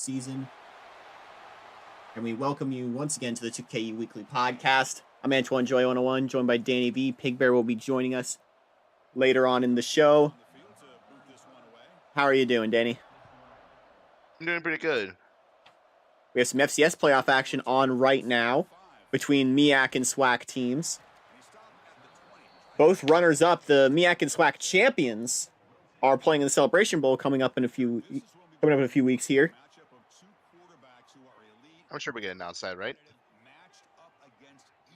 season. And we welcome you once again to the 2KU Weekly Podcast. I'm Antoine Joy 101, joined by Danny V. Pig Bear will be joining us later on in the show. How are you doing, Danny? I'm doing pretty good. We have some FCS playoff action on right now between MEAC and SWAC teams. Both runners-up, the MEAC and SWAC champions, are playing in the Celebration Bowl coming up in a few weeks here. I'm sure we get an outside, right?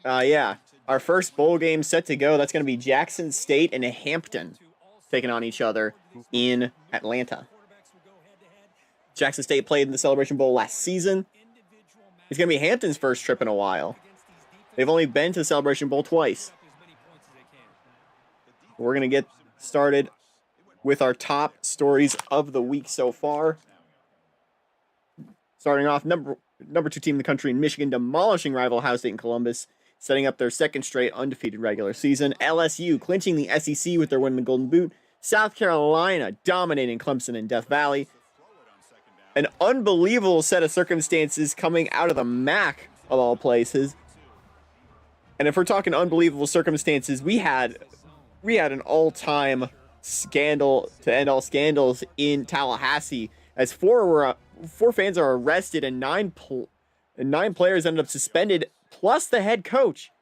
Yeah. Our first bowl game set to go. That's going to be Jackson State and Hampton taking on each other in Atlanta. Jackson State played in the Celebration Bowl last season. It's going to be Hampton's first trip in a while. They've only been to the Celebration Bowl twice. We're going to get started with our top stories of the week so far. Starting off, number two team in the country in Michigan, demolishing rival Ohio State and Columbus, setting up their second straight undefeated regular season. LSU clinching the SEC with their win in the Golden Boot. South Carolina dominating Clemson and Death Valley. An unbelievable set of circumstances coming out of the MAC of all places. And if we're talking unbelievable circumstances, we had an all-time scandal to end all scandals in Tallahassee, as four fans are arrested and nine players ended up suspended, plus the head coach,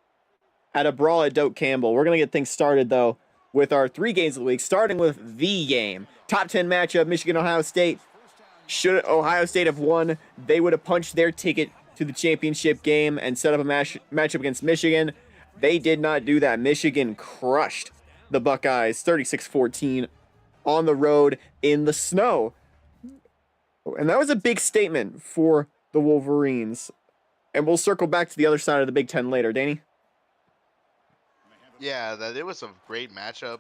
at a brawl at Doak Campbell. We're going to get things started, though, with our 3 games of the week, starting with the game. Top 10 matchup, Michigan-Ohio State. Should Ohio State have won, they would have punched their ticket to the championship game and set up a matchup against Michigan. They did not do that. Michigan crushed the Buckeyes 36-14 on the road in the snow. And that was a big statement for the Wolverines. And we'll circle back to the other side of the Big Ten later. Danny? Yeah, it was a great matchup.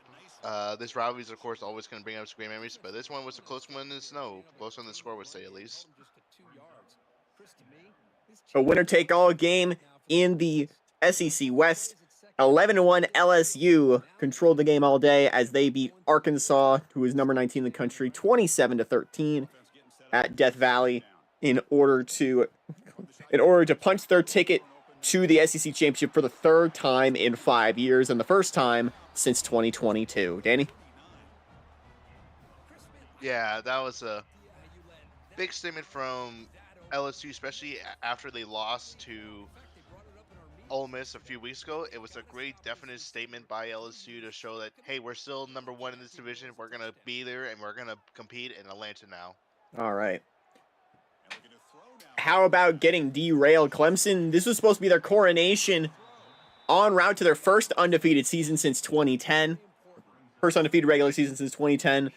This rivalry is, of course, always going to bring up some great memories, but this one was a close one in the snow. Closer than the score would say, at least. A winner-take-all game in the SEC West. 11-1 LSU controlled the game all day as they beat Arkansas, who is number 19 in the country, 27-13 at Death Valley in order to punch their ticket to the SEC championship for the 3rd time in 5 years and the first time since 2022. Danny? Yeah, that was a big statement from LSU, especially after they lost to Ole Miss a few weeks ago. It was a great, definite statement by LSU to show that, hey, we're still number 1 in this division. We're going to be there, and we're going to compete in Atlanta now. All right. How about getting derailed? Clemson, this was supposed to be their coronation en route to their first undefeated season since 2010. First undefeated regular season since 2010.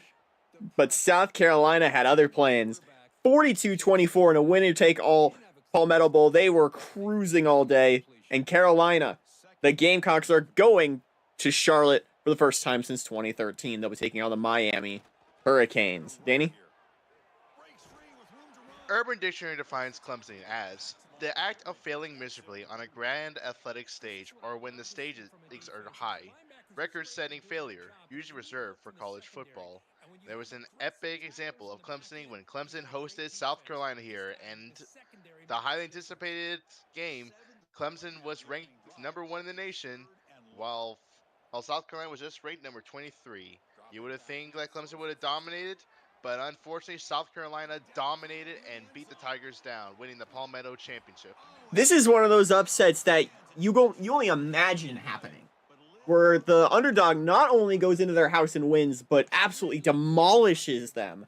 But South Carolina had other plans. 42-24 in a winner-take-all Palmetto Bowl. They were cruising all day. And Carolina, the Gamecocks, are going to Charlotte for the first time since 2013. They'll be taking on the Miami Hurricanes. Danny? Urban Dictionary defines Clemson as the act of failing miserably on a grand athletic stage or when the stakes are high. Record-setting failure, usually reserved for college football. There was an epic example of Clemson when Clemson hosted South Carolina here, and the highly anticipated game, Clemson was ranked number 1 in the nation, while South Carolina was just ranked number 23. You would have think that Clemson would have dominated, but unfortunately, South Carolina dominated and beat the Tigers down, winning the Palmetto Championship. This is one of those upsets that you only imagine happening, where the underdog not only goes into their house and wins, but absolutely demolishes them.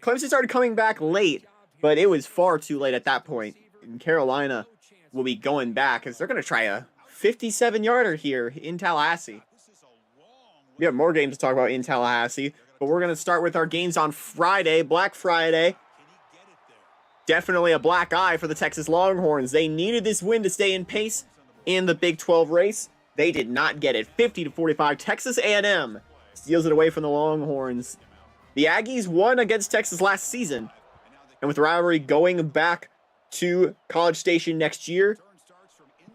Clemson started coming back late, but it was far too late at that point. And Carolina will be going back as they're going to try a 57-yarder here in Tallahassee. We have more games to talk about in Tallahassee, but we're going to start with our games on Friday, Black Friday. Definitely a black eye for the Texas Longhorns. They needed this win to stay in pace in the Big 12 race. They did not get it. 50-45, Texas A&M steals it away from the Longhorns. The Aggies won against Texas last season, and with the rivalry going back to College Station next year,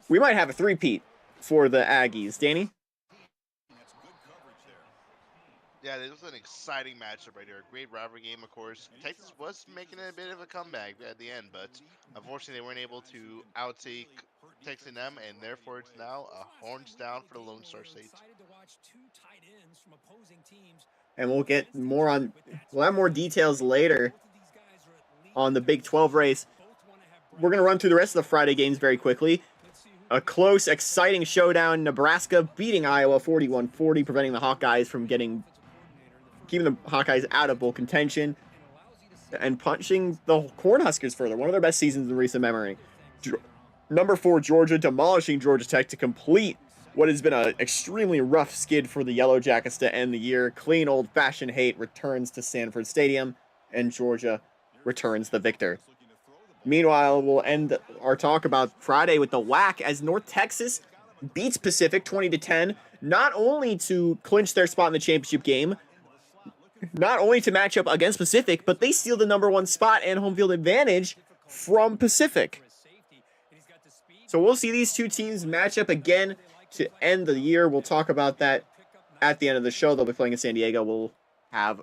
we might have a three-peat for the Aggies. Danny? Yeah, this was an exciting matchup right here. A great rivalry game, of course. Texas was making a bit of a comeback at the end, but unfortunately they weren't able to outtake Texas A&M, and therefore it's now a horns down for the Lone Star State. And we'll have more details later on the Big 12 race. We're going to run through the rest of the Friday games very quickly. A close, exciting showdown. Nebraska beating Iowa 41-40, preventing the Hawkeyes from keeping the Hawkeyes out of bowl contention and punching the Cornhuskers further. One of their best seasons in recent memory. Number 4, Georgia demolishing Georgia Tech to complete what has been an extremely rough skid for the Yellow Jackets to end the year. Clean old-fashioned hate returns to Sanford Stadium, and Georgia returns the victor. Meanwhile, we'll end our talk about Friday with the WAC as North Texas beats Pacific 20-10, not only to clinch their spot in the championship game, not only to match up against Pacific, but they steal the number 1 spot and home field advantage from Pacific. So we'll see these two teams match up again to end the year. We'll talk about that at the end of the show. They'll be playing in San Diego. We'll have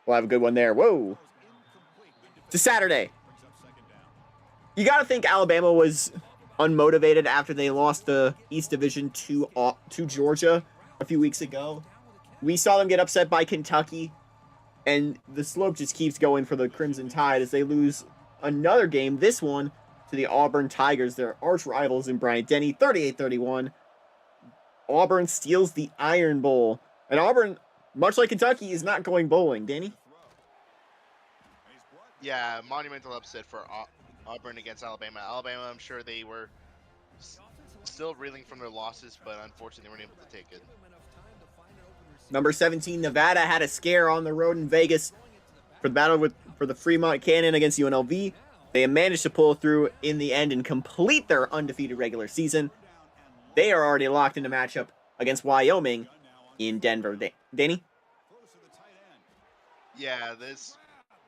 a good one there. Whoa. To Saturday. You got to think Alabama was unmotivated after they lost the East Division to Georgia a few weeks ago. We saw them get upset by Kentucky, and the slope just keeps going for the Crimson Tide as they lose another game, this one, to the Auburn Tigers, their arch rivals in Bryant-Denny, 38-31. Auburn steals the Iron Bowl. And Auburn, much like Kentucky, is not going bowling. Danny? Yeah, monumental upset for Auburn against Alabama. Alabama, I'm sure they were still reeling from their losses, but unfortunately they weren't able to take it. Number 17, Nevada had a scare on the road in Vegas for the battle for the Fremont Cannon against UNLV. They managed to pull through in the end and complete their undefeated regular season. They are already locked into matchup against Wyoming in Denver. Danny? Yeah, this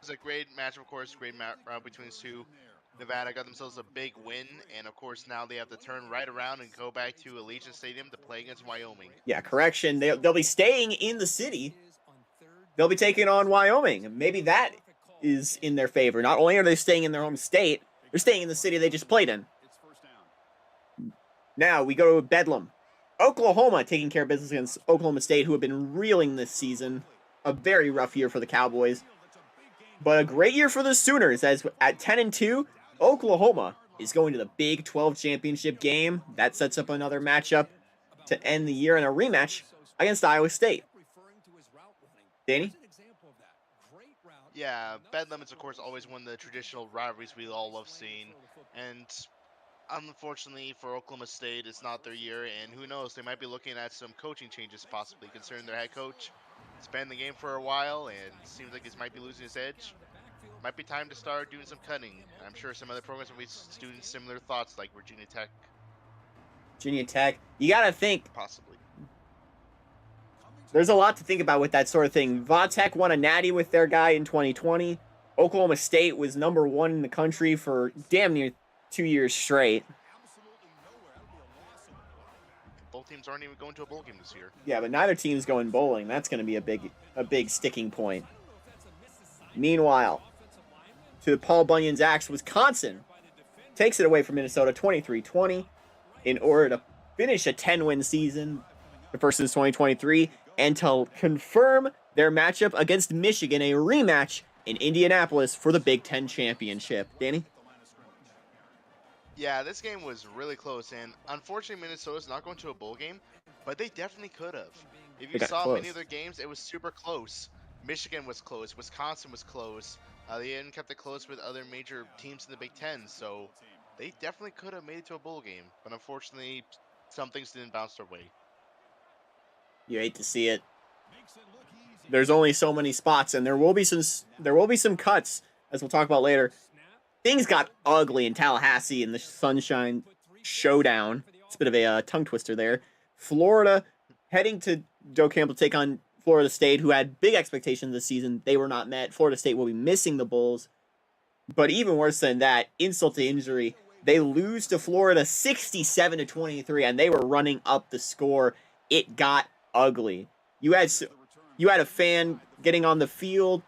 was a great match, of course. Great round between the two. Nevada got themselves a big win, and of course now they have to turn right around and go back to Allegiant Stadium to play against Wyoming. Yeah, correction. They'll be staying in the city. They'll be taking on Wyoming. Maybe that is in their favor. Not only are they staying in their home state, they're staying in the city they just played in. Now we go to Bedlam. Oklahoma taking care of business against Oklahoma State, who have been reeling this season. A very rough year for the Cowboys. But a great year for the Sooners, as at 10-2, Oklahoma is going to the Big 12 championship game. That sets up another matchup to end the year in a rematch against Iowa State. Danny? Yeah, Bedlam is, of course, always one of the traditional rivalries we all love seeing. And unfortunately for Oklahoma State, it's not their year. And who knows, they might be looking at some coaching changes possibly, considering their head coach has been in the game for a while and seems like he might be losing his edge. Might be time to start doing some cutting. I'm sure some other programs will be doing similar thoughts like Virginia Tech. Virginia Tech. You got to think. Possibly. There's a lot to think about with that sort of thing. Vatech won a natty with their guy in 2020. Oklahoma State was number 1 in the country for damn near 2 years straight. Both teams aren't even going to a bowl game this year. Yeah, but neither team's going bowling. That's going to be a big sticking point. Meanwhile, to the Paul Bunyan's axe, Wisconsin takes it away from Minnesota 23-20 in order to finish a 10-win season, the first since 2023, and to confirm their matchup against Michigan, a rematch in Indianapolis for the Big Ten championship. Danny? Yeah, this game was really close, and unfortunately Minnesota's not going to a bowl game, but they definitely could have. If you saw many of their games, it was super close. Michigan was close, Wisconsin was close. They even kept it close with other major teams in the Big Ten, so they definitely could have made it to a bowl game, but unfortunately some things didn't bounce their way. You hate to see it. There's only so many spots, and there will be some cuts, as we'll talk about later. Things got ugly in Tallahassee in the Sunshine Showdown. It's a bit of a tongue twister there. Florida heading to Joe Campbell to take on Florida State, who had big expectations this season. They were not met. Florida State will be missing the Bulls. But even worse than that, insult to injury, they lose to Florida 67-23, and they were running up the score. It got ugly. You had You had a fan getting on the field,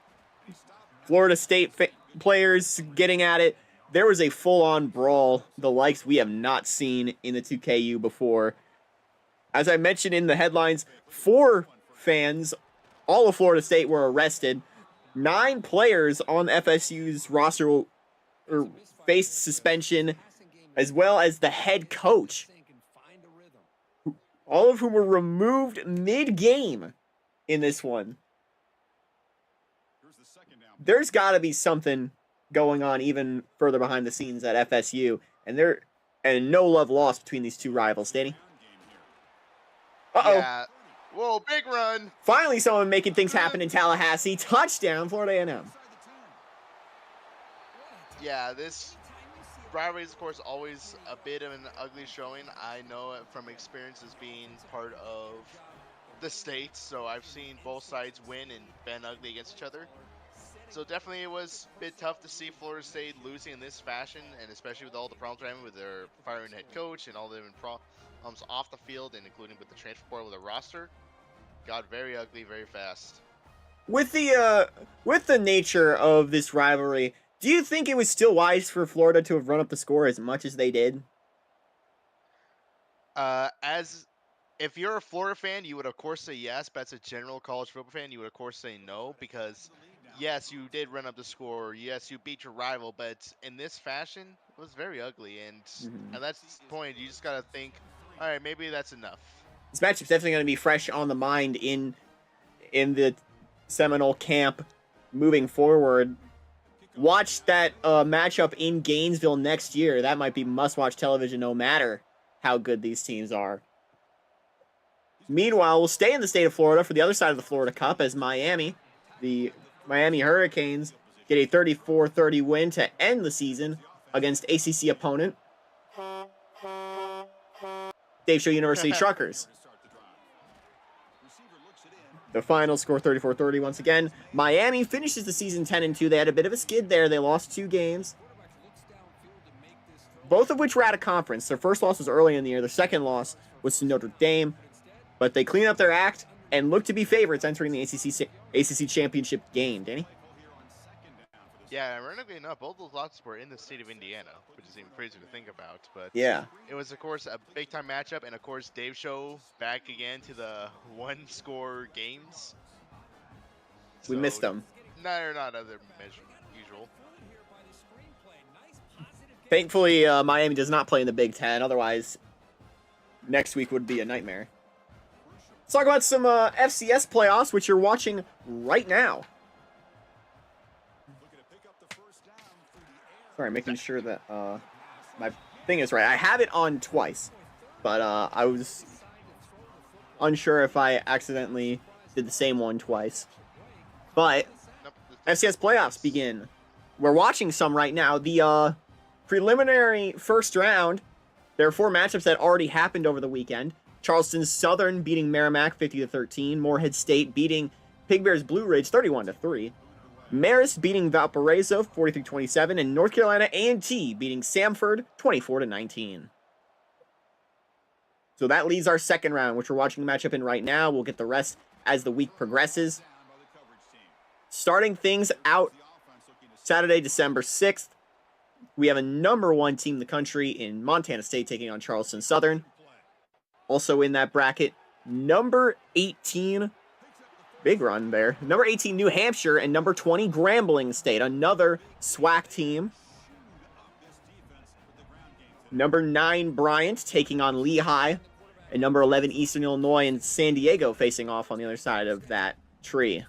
Florida State players getting at it. There was a full-on brawl, the likes we have not seen in the 2KU before. As I mentioned in the headlines, 4 fans, all of Florida State, were arrested. 9 players on FSU's roster faced suspension, as well as the head coach, all of whom were removed mid-game in this one. There's got to be something going on even further behind the scenes at FSU, and no love lost between these two rivals. Danny? Uh-oh. Yeah. Whoa, big run. Finally someone making things happen in Tallahassee. Touchdown, Florida A&M. Yeah, this rivalry is, of course, always a bit of an ugly showing. I know it from experience as being part of the state, so I've seen both sides win and been ugly against each other. So definitely it was a bit tough to see Florida State losing in this fashion, and especially with all the problems they're having with their firing head coach and all the problems off the field, and including with the transfer portal with the roster. Got very ugly very fast. With the nature of this rivalry, do you think it was still wise for Florida to have run up the score as much as they did? If you're a Florida fan, you would of course say yes, but as a general college football fan, you would of course say no, because yes, you did run up the score, yes, you beat your rival, but in this fashion, it was very ugly, and at that point, you just gotta think, all right, maybe that's enough. This matchup's definitely going to be fresh on the mind in the Seminole camp moving forward. Watch that matchup in Gainesville next year. That might be must-watch television no matter how good these teams are. Meanwhile, we'll stay in the state of Florida for the other side of the Florida Cup as the Miami Hurricanes, get a 34-30 win to end the season against ACC opponent, Dave Show University Truckers. The final score 34-30 once again. Miami finishes the season 10-2. They had a bit of a skid there. They lost 2 games, both of which were out of conference. Their first loss was early in the year. Their second loss was to Notre Dame. But they clean up their act and look to be favorites entering the ACC championship game. Danny? Yeah, ironically enough, both those losses were in the state of Indiana, which is even crazier to think about. But yeah, it was, of course, a big-time matchup, and, of course, Dave Show back again to the one-score games. We missed them. No, they're not other usual. Thankfully, Miami does not play in the Big Ten. Otherwise, next week would be a nightmare. Let's talk about some FCS playoffs, which you're watching right now. Sorry, making sure that my thing is right. I have it on twice, but I was unsure if I accidentally did the same one twice. But FCS playoffs begin. We're watching some right now. The preliminary first round, there are 4 matchups that already happened over the weekend. Charleston Southern beating Merrimack 50-13. Morehead State beating Pig Bears Blue Ridge 31-3. Marist beating Valparaiso 43-27, and North Carolina A&T beating Samford 24-19. So that leaves our second round, which we're watching the matchup in right now. We'll get the rest as the week progresses. Starting things out Saturday, December 6th, we have a number 1 team in the country in Montana State taking on Charleston Southern. Also in that bracket, number 18, big run there, number 18 New Hampshire and number 20 Grambling State, another SWAC team. Number 9 Bryant taking on Lehigh, and number 11 Eastern Illinois and San Diego facing off on the other side of that tree.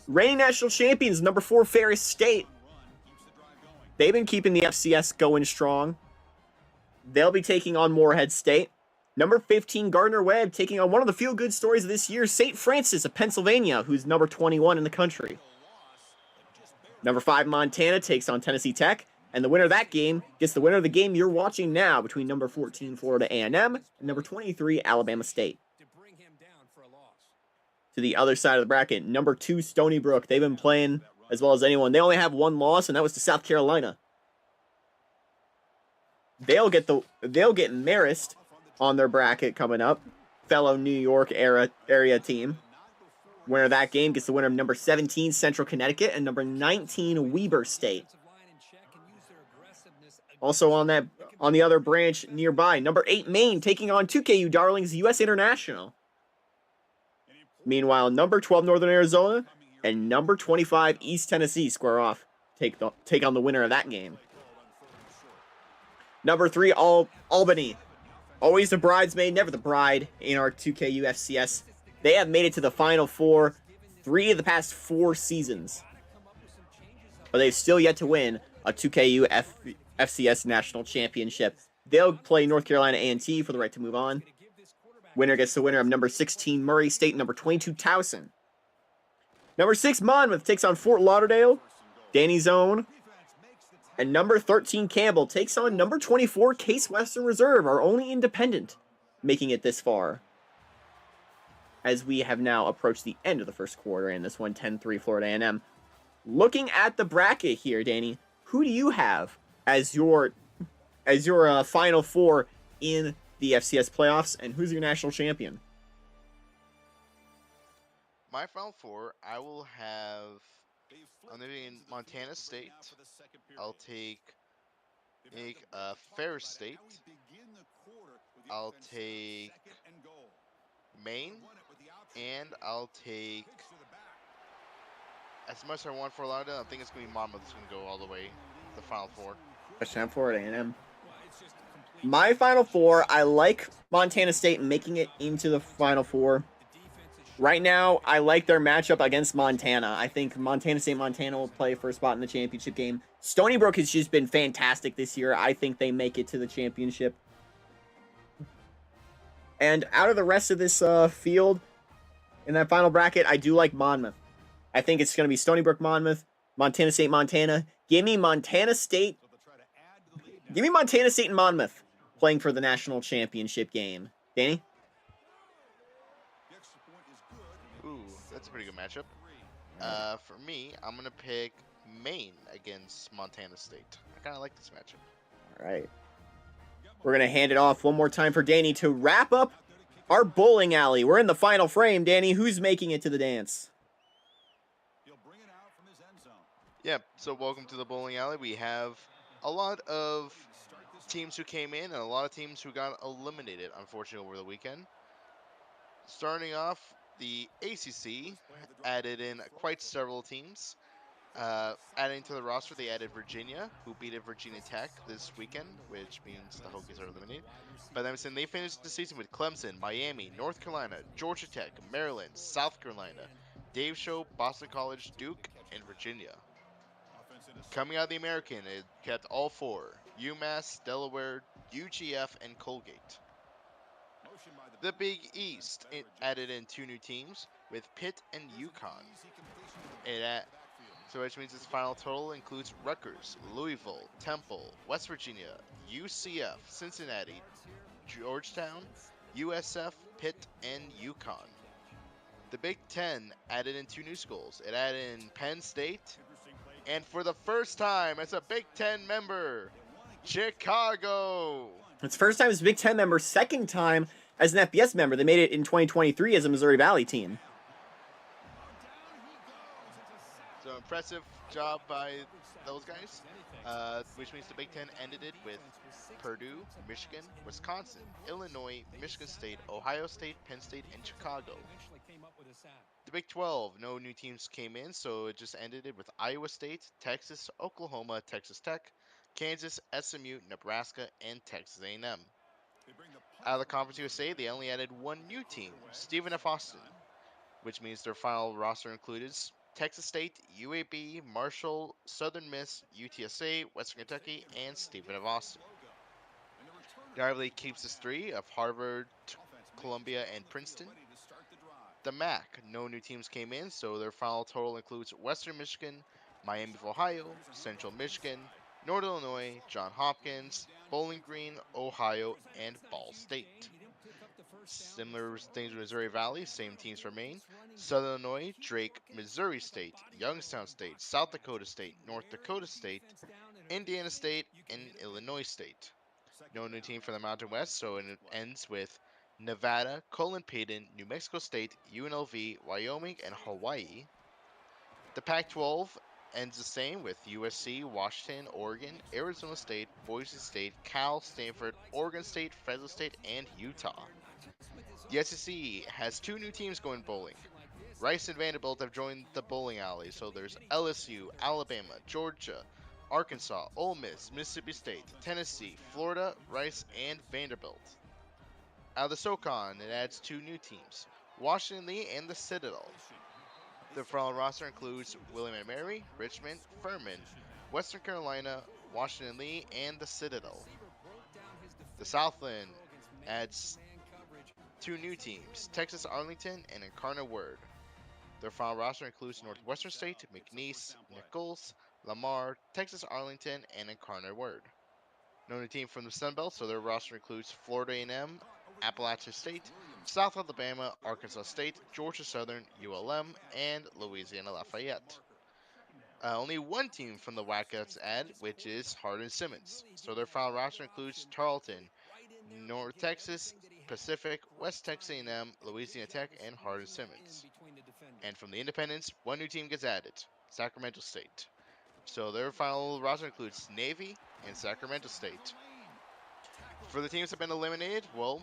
Reigning national champions, number 4 Ferris State. They've been keeping the FCS going strong. They'll be taking on Morehead State. Number 15, Gardner-Webb, taking on one of the feel-good stories of this year, St. Francis of Pennsylvania, who's number 21 in the country. Number 5, Montana, takes on Tennessee Tech, and the winner of that game gets the winner of the game you're watching now between number 14, Florida A&M, and number 23, Alabama State. To the other side of the bracket, number 2, Stony Brook. They've been playing as well as anyone. They only have 1 loss, and that was to South Carolina. They'll get Marist on their bracket coming up, fellow New York area team. Winner of that game gets the winner of number 17 Central Connecticut and number 19 Weber State. Also on the other branch nearby, number 8 Maine taking on 2KU Darlings US International. Meanwhile, number 12 Northern Arizona and number 25 East Tennessee square off, take on the winner of that game. Number 3 Albany, always the bridesmaid, never the bride in our 2KU FCS. They have made it to the Final Four 3 of the past 4 seasons, but they've still yet to win a 2KU FCS National Championship. They'll play North Carolina A&T for the right to move on. Winner gets the winner of number 16 Murray State, number 22 Towson. Number 6 Monmouth takes on Fort Lauderdale, Danny's own. And number 13 Campbell takes on number 24 Case Western Reserve, our only independent, making it this far. As we have now approached the end of the first quarter in this one, 10-3 Florida A&M. Looking at the bracket here, Danny, who do you have as your Final Four in the FCS playoffs, and who's your national champion? My Final Four, I will have. I'm going to be in Montana State. I'll take Ferris State. I'll take Maine. And I'll take. As much as I want for Lauderdale, I think it's going to be Monmouth that's going to go all the way to the Final Four. Touchdown Florida A&M. My Final Four, I like Montana State making it into the Final Four. Right now, I like their matchup against Montana. I think Montana State Montana will play for a spot in the championship game. Stony Brook has just been fantastic this year. I think they make it to the championship. And out of the rest of this field, in that final bracket, I do like Monmouth. I think it's going to be Stony Brook, Monmouth, Montana State, Montana. Give me Montana State and Monmouth playing for the national championship game. Danny? Ooh, that's a pretty good matchup. For me, I'm going to pick Maine against Montana State. I kind of like this matchup. All right. We're going to hand it off one more time for Danny to wrap up our bowling alley. We're in the final frame. Danny, who's making it to the dance? Yeah, so welcome to the bowling alley. We have a lot of teams who came in and a lot of teams who got eliminated, unfortunately, over the weekend. Starting off, the ACC added in quite several teams. Adding to the roster, they added Virginia, who beat Virginia Tech this weekend, which means the Hokies are eliminated. But then they finished the season with Clemson, Miami, North Carolina, Georgia Tech, Maryland, South Carolina, Dave Show, Boston College, Duke, and Virginia. Coming out of the American, it kept all 4: UMass, Delaware, UGF, and Colgate. The Big East added in 2 new teams with Pitt and UConn. So which means its final total includes Rutgers, Louisville, Temple, West Virginia, UCF, Cincinnati, Georgetown, USF, Pitt, and UConn. The Big Ten added in 2 new schools. It added in Penn State, and for the first time as a Big Ten member, Chicago. It's first time as a Big Ten member, second time as an FBS member. They made it in 2023 as a Missouri Valley team. So impressive job by those guys, which means the Big Ten ended it with Purdue, Michigan, Wisconsin, Illinois, Michigan State, Ohio State, Penn State, and Chicago. The Big 12, no new teams came in, so it just ended it with Iowa State, Texas, Oklahoma, Texas Tech, Kansas, SMU, Nebraska, and Texas A&M. Out of the Conference USA, they only added 1 new team, Stephen F. Austin, which means their final roster included Texas State, UAB, Marshall, Southern Miss, UTSA, Western Kentucky, and Stephen F. Austin. The Ivy League keeps its 3 of Harvard, Columbia, and Princeton. The MAC, no new teams came in, so their final total includes Western Michigan, Miami of Ohio, Central Michigan, Northern Illinois, Johns Hopkins, Bowling Green, Ohio, and Ball State. Similar things with Missouri Valley, same teams remain. Southern Illinois, Drake, Missouri State, Youngstown State, South Dakota State, North Dakota State, Indiana State, and Illinois State. No new team for the Mountain West, so it ends with Nevada, Colin Payton, New Mexico State, UNLV, Wyoming, and Hawaii. The Pac-12 ends the same with USC, Washington, Oregon, Arizona State, Boise State, Cal, Stanford, Oregon State, Fresno State, and Utah. The SEC has 2 new teams going bowling. Rice and Vanderbilt have joined the bowling alley, so there's LSU, Alabama, Georgia, Arkansas, Ole Miss, Mississippi State, Tennessee, Florida, Rice, and Vanderbilt. Out of the SoCon, it adds 2 new teams, Washington Lee and the Citadel. The following roster includes William & Mary, Richmond, Furman, Western Carolina, Washington Lee, and the Citadel. The Southland adds 2 new teams, Texas Arlington and Incarnate Word. Their final roster includes Northwestern State, McNeese, Nichols, Lamar, Texas Arlington, and Incarnate Word. No new team from the Sun Belt, so their roster includes Florida A&M, Appalachian State, South Alabama, Arkansas State, Georgia Southern, ULM, and Louisiana Lafayette. Only 1 team from the Wildcats add, which is Hardin-Simmons. So their final roster includes Tarleton, North Texas, Pacific, West Texas A&M, Louisiana Tech, and Hardin-Simmons. And from the Independents, 1 new team gets added, Sacramento State. So their final roster includes Navy and Sacramento State. For the teams that have been eliminated, well,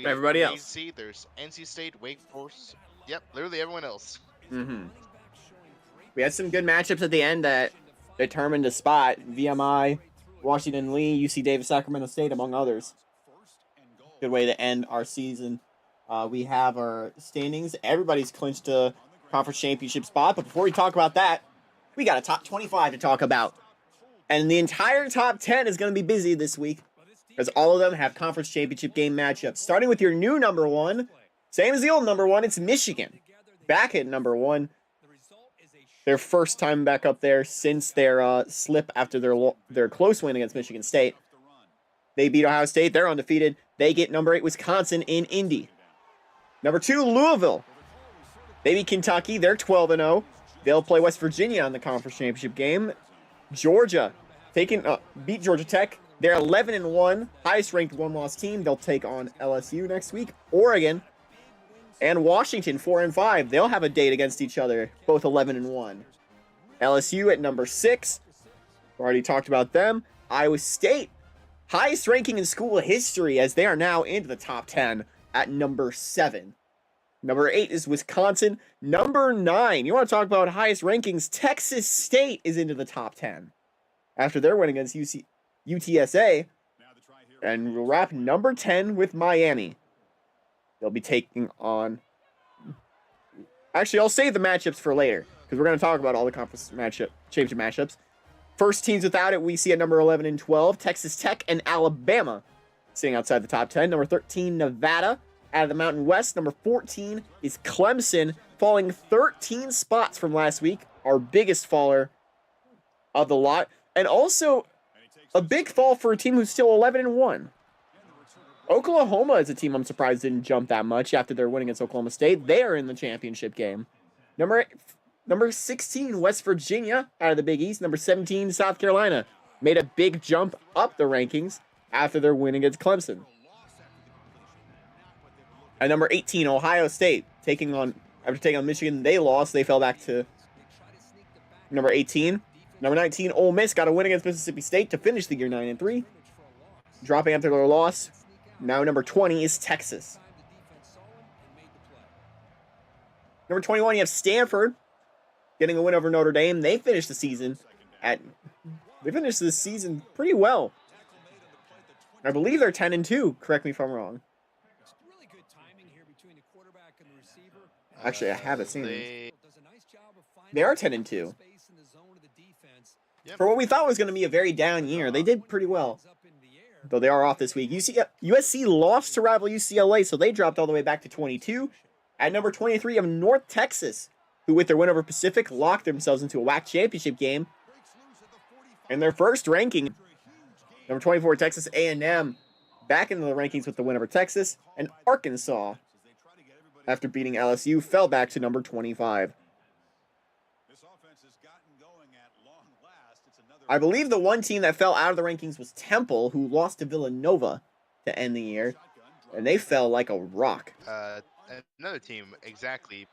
Everybody else. See, there's NC State, Wake Forest. Yep, literally everyone else. We had some good matchups at the end that determined a spot. VMI, Washington Lee, UC Davis, Sacramento State, among others. Good way to end our season. We have our standings. Everybody's clinched a conference championship spot. But before we talk about that, we got a top 25 to talk about. And the entire top 10 is going to be busy this week, as all of them have conference championship game matchups. Starting with your new number 1, same as the old number 1, it's Michigan. Back at number 1. Their first time back up there since their slip after their close win against Michigan State. They beat Ohio State. They're undefeated. They get number 8, Wisconsin in Indy. Number 2, Louisville. They beat Kentucky. They're 12-0. They'll play West Virginia on the conference championship game. Georgia beat Georgia Tech. They're 11-1, highest ranked 1-loss team. They'll take on LSU next week. Oregon and Washington 4-5. They'll have a date against each other, both 11-1. LSU at number 6. Already talked about them. Iowa State, highest ranking in school history, as they are now into the top 10 at number 7. Number 8 is Wisconsin. Number 9, you want to talk about highest rankings? Texas State is into the top 10 after their win against UTSA. And we'll wrap number 10 with Miami. They'll be taking on... Actually, I'll save the matchups for later, because we're going to talk about all the conference championship matchups. First teams without it, we see at number 11 and 12, Texas Tech and Alabama sitting outside the top 10. Number 13, Nevada. Out of the Mountain West, number 14 is Clemson, falling 13 spots from last week. Our biggest faller of the lot. And also a big fall for a team who's still 11-1. Oklahoma is a team I'm surprised didn't jump that much after their win against Oklahoma State. They are in the championship game. Number 16, West Virginia out of the Big East. Number 17, South Carolina made a big jump up the rankings after their win against Clemson. At number 18, Ohio State, after taking on Michigan, they lost. They fell back to number 18. Number 19, Ole Miss got a win against Mississippi State to finish the year 9-3. Dropping after their loss. Now number 20 is Texas. Number 21, you have Stanford getting a win over Notre Dame. They finished the season pretty well. I believe they're 10-2. Correct me if I'm wrong. Actually, I have it seen. They are 10-2. For what we thought was going to be a very down year, they did pretty well. Though they are off this week. USC lost to rival UCLA, so they dropped all the way back to 22. At number 23 of North Texas, who with their win over Pacific locked themselves into a WAC championship game. In their first ranking, number 24, Texas A&M, back into the rankings with the win over Texas. And Arkansas, after beating LSU, fell back to number 25. I believe the one team that fell out of the rankings was Temple, who lost to Villanova to end the year. and they fell like a rock. Another team, exactly.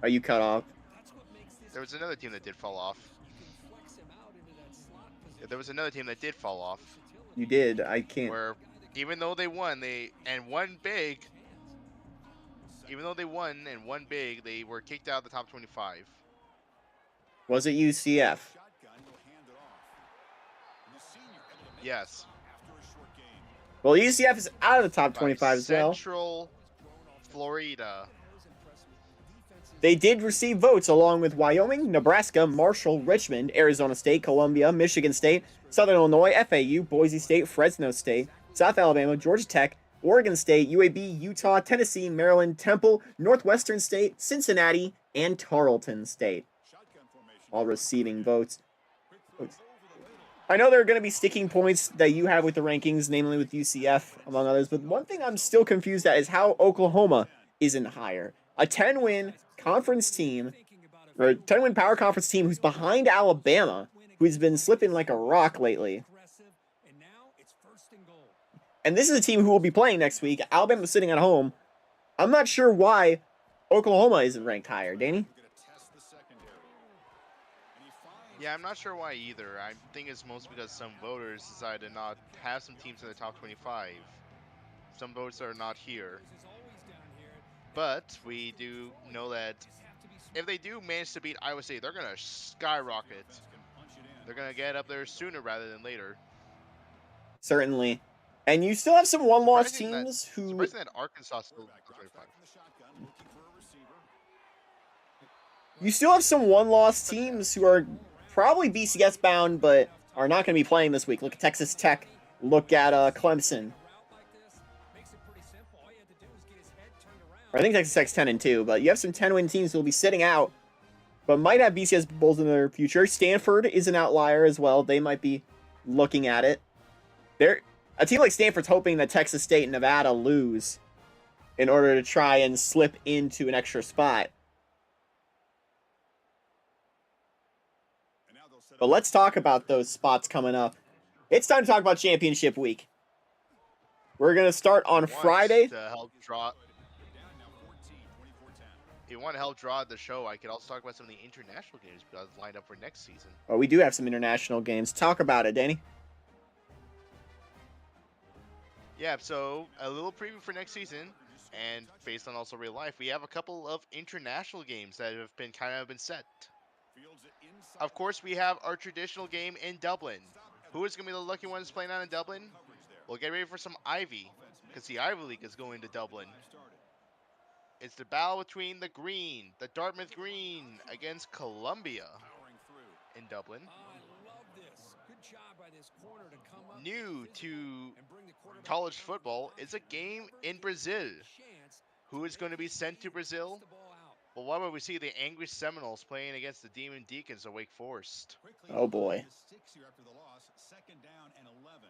Are you cut off? There was another team that did fall off. Yeah, there was another team that did fall off. You did. I can't. Where even though they won, won big. Even though they won and won big, they were kicked out of the top 25. Was it UCF? Yes. Well, UCF is out of the top By 25 as well. Central Florida. They did receive votes along with Wyoming, Nebraska, Marshall, Richmond, Arizona State, Columbia, Michigan State, Southern Illinois, FAU, Boise State, Fresno State, South Alabama, Georgia Tech, Oregon State, UAB, Utah, Tennessee, Maryland, Temple, Northwestern State, Cincinnati, and Tarleton State. All receiving votes. I know there are going to be sticking points that you have with the rankings, namely with UCF, among others, but one thing I'm still confused at is how Oklahoma isn't higher. A 10-win conference team, or a 10-win power conference team who's behind Alabama, who's been slipping like a rock lately. And this is a team who will be playing next week. Alabama's sitting at home. I'm not sure why Oklahoma isn't ranked higher. Danny? Yeah, I'm not sure why either. I think it's mostly because some voters decided to not have some teams in the top 25. Some votes are not here. But we do know that if they do manage to beat Iowa State, they're going to skyrocket. They're going to get up there sooner rather than later. Certainly. And you still have some one-loss teams who... Surprising that Arkansas still 25. You still have some one-loss teams who are probably BCS bound, but are not going to be playing this week. Look at Texas Tech. Look at Clemson. I think Texas Tech's 10-2, but you have some 10-win teams who will be sitting out, but might have BCS bowls in their future. Stanford is an outlier as well. They might be looking at it. A team like Stanford's hoping that Texas State and Nevada lose in order to try and slip into an extra spot. But let's talk about those spots coming up. It's time to talk about championship week. We're going to start on Friday. To help draw. If you want to help draw the show, I could also talk about some of the international games lined up for next season. Oh, we do have some international games. Talk about it, Danny. Yeah, so a little preview for next season, and based on also real life, we have a couple of international games that have been been set. Of course, we have our traditional game in Dublin. Who is going to be the lucky ones playing out in Dublin? We'll get ready for some Ivy, because the Ivy League is going to Dublin. It's the battle between the Green, the Dartmouth Green, against Columbia in Dublin. New to college football is a game in Brazil. Who is going to be sent to Brazil? Well, why would we see the Angry Seminoles playing against the Demon Deacons of Wake Forest? Oh boy.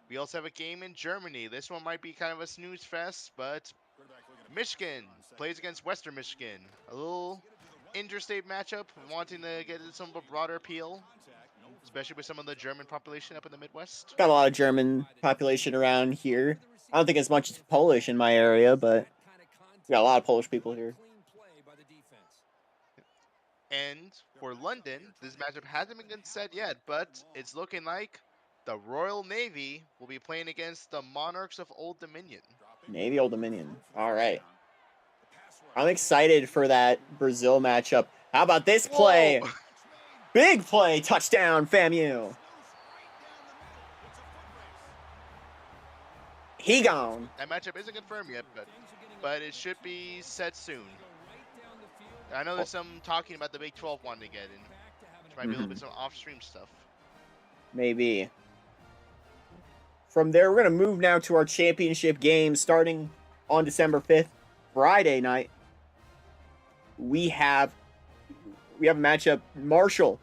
We also have a game in Germany. This one might be kind of a snooze fest, but Michigan plays against Western Michigan. A little interstate matchup, wanting to get some broader appeal, especially with some of the German population up in the Midwest. Got a lot of German population around here. I don't think as much as Polish in my area, but we got a lot of Polish people here. And for London, this matchup hasn't been set yet, but it's looking like the Royal Navy will be playing against the Monarchs of Old Dominion. Navy Old Dominion. All right. I'm excited for that Brazil matchup. How about this play? Whoa. Big play. Touchdown, FAMU. He gone. That matchup isn't confirmed yet, but it should be set soon. I know there's some talking about the Big 12 wanting to get in, which might be a little bit some off-stream stuff. Maybe. From there, we're going to move now to our championship game starting on December 5th, Friday night. We have a matchup. Marshall,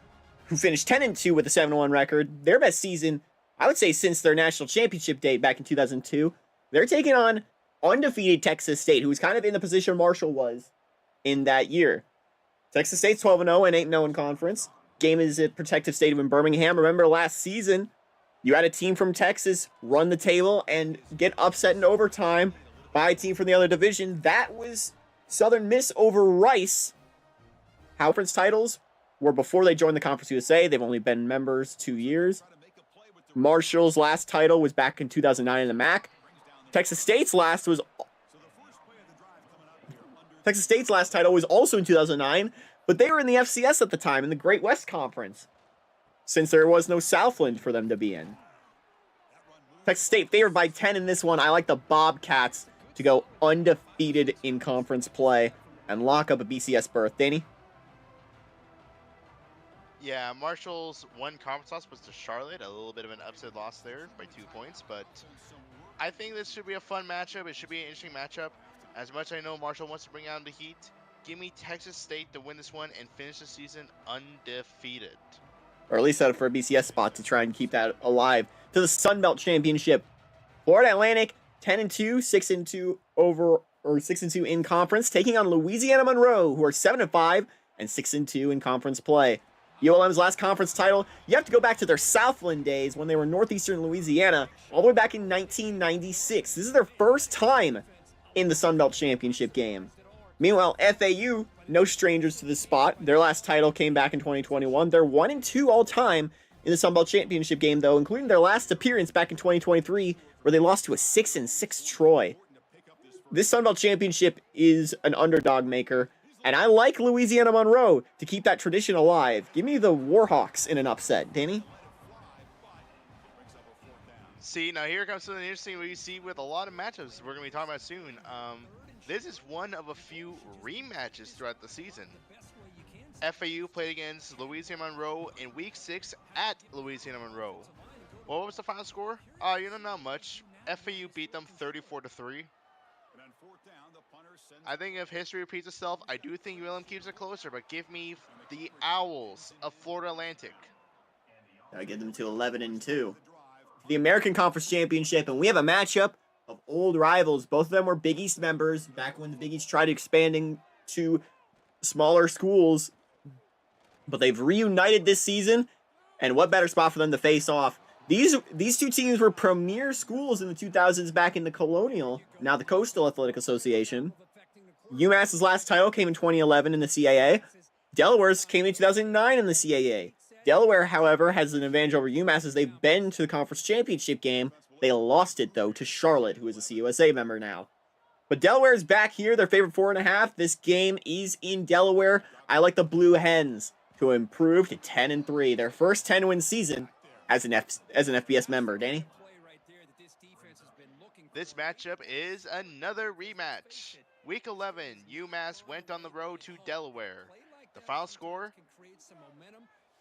who finished 10-2 with a 7-1 record, their best season, I would say, since their national championship date back in 2002. They're taking on undefeated Texas State, who was kind of in the position Marshall was in that year. Texas State's 12-0 and 8-0 in conference. Game is at Protective Stadium in Birmingham. Remember last season, You had a team from Texas run the table and get upset in overtime by a team from the other division. That was Southern Miss over Rice. Conference titles were before they joined the Conference USA. They've only been members 2 years. Marshall's last title was back in 2009 in the MAC. Texas State's last title was also in 2009, but they were in the FCS at the time in the Great West Conference, since there was no Southland for them to be in. Texas State favored by 10 in this one. I like the Bobcats to go undefeated in conference play and lock up a BCS berth. Danny? Yeah, Marshall's one conference loss was to Charlotte. A little bit of an upset loss there by 2 points, but I think this should be a fun matchup. It should be an interesting matchup. As much as I know Marshall wants to bring out the heat, give me Texas State to win this one and finish the season undefeated. Or at least set up for a BCS spot to try and keep that alive. To the Sun Belt Championship. Florida Atlantic 10-2, 6-2 over, or 6-2 in conference, taking on Louisiana Monroe, who are 7-5 and 6-2 in conference play. ULM's last conference title, you have to go back to their Southland days when they were Northeastern Louisiana, all the way back in 1996. This is their first time in the Sun Belt Championship game. Meanwhile, FAU, no strangers to this spot. Their last title came back in 2021. They're 1-2 all time in the Sun Belt Championship game, though, including their last appearance back in 2023, where they lost to a 6-6 Troy. This Sun Belt Championship is an underdog maker, and I like Louisiana Monroe to keep that tradition alive. Give me the Warhawks in an upset. Danny? See, now here comes something interesting we see with a lot of matchups we're going to be talking about soon. This is one of a few rematches throughout the season. FAU played against Louisiana Monroe in Week 6 at Louisiana Monroe. What was the final score? Not much. FAU beat them 34-3. I think if history repeats itself, I do think ULM keeps it closer, but give me the Owls of Florida Atlantic. I get them to 11-2. The American Conference Championship, and we have a matchup of old rivals. Both of them were Big East members back when the Big East tried expanding to smaller schools, but they've reunited this season, and what better spot for them to face off? These two teams were premier schools in the 2000s back in the Colonial, now the Coastal Athletic Association. UMass's last title came in 2011 in the CAA. Delaware's came in 2009 in the CAA. Delaware, however, has an advantage over UMass as they've been to the conference championship game. They lost it, though, to Charlotte, who is a CUSA member now. But Delaware is back here. They're favored 4.5. This game is in Delaware. I like the Blue Hens to improve to 10-3. Their first 10-win season as an FBS member. Danny? This matchup is another rematch. Week 11, UMass went on the road to Delaware. The final score,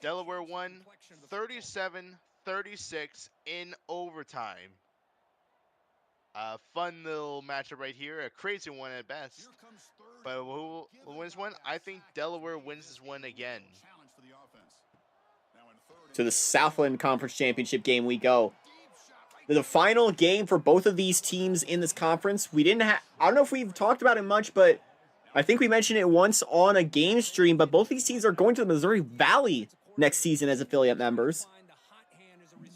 Delaware won 37-36 in overtime. A fun little matchup right here, a crazy one at best. But who wins one? I think Delaware wins this one again. To the Southland Conference Championship game we go. The final game for both of these teams in this conference. I don't know if we've talked about it much, but I think we mentioned it once on a game stream, but both these teams are going to the Missouri Valley next season as affiliate members.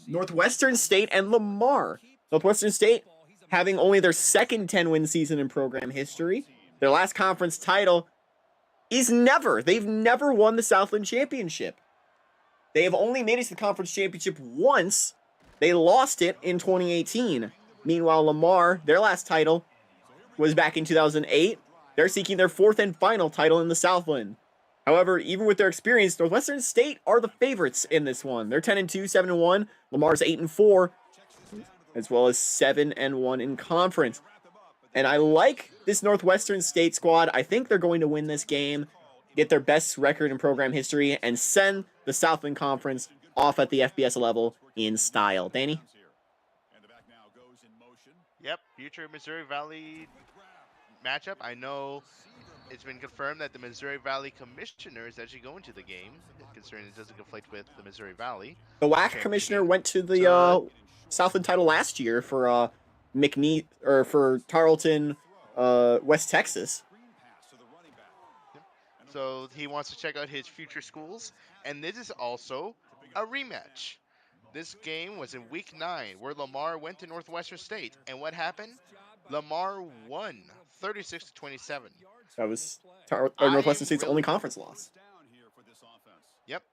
Northwestern State and Lamar. Northwestern State having only their second 10-win season in program history. Their last conference title is never. They've never won the Southland Championship. They have only made it to the conference championship once. They lost it in 2018. Meanwhile, Lamar, their last title was back in 2008. They're seeking their fourth and final title in the Southland. However, even with their experience, Northwestern State are the favorites in this one. They're 10-2, 7-1. Lamar's 8-4, as well as 7-1 in conference. And I like this Northwestern State squad. I think they're going to win this game, get their best record in program history, and send the Southland Conference off at the FBS level in style. Danny? Yep, future Missouri Valley matchup. I know it's been confirmed that the Missouri Valley Commissioner is actually going to the game, considering it doesn't conflict with the Missouri Valley. The WAC Commissioner went to the Southland title last year for for Tarleton, West Texas. So he wants to check out his future schools, and this is also a rematch. This game was in Week 9, where Lamar went to Northwestern State, and what happened? Lamar won 36-27. That was Northwestern I'm State's only really, conference loss. yep,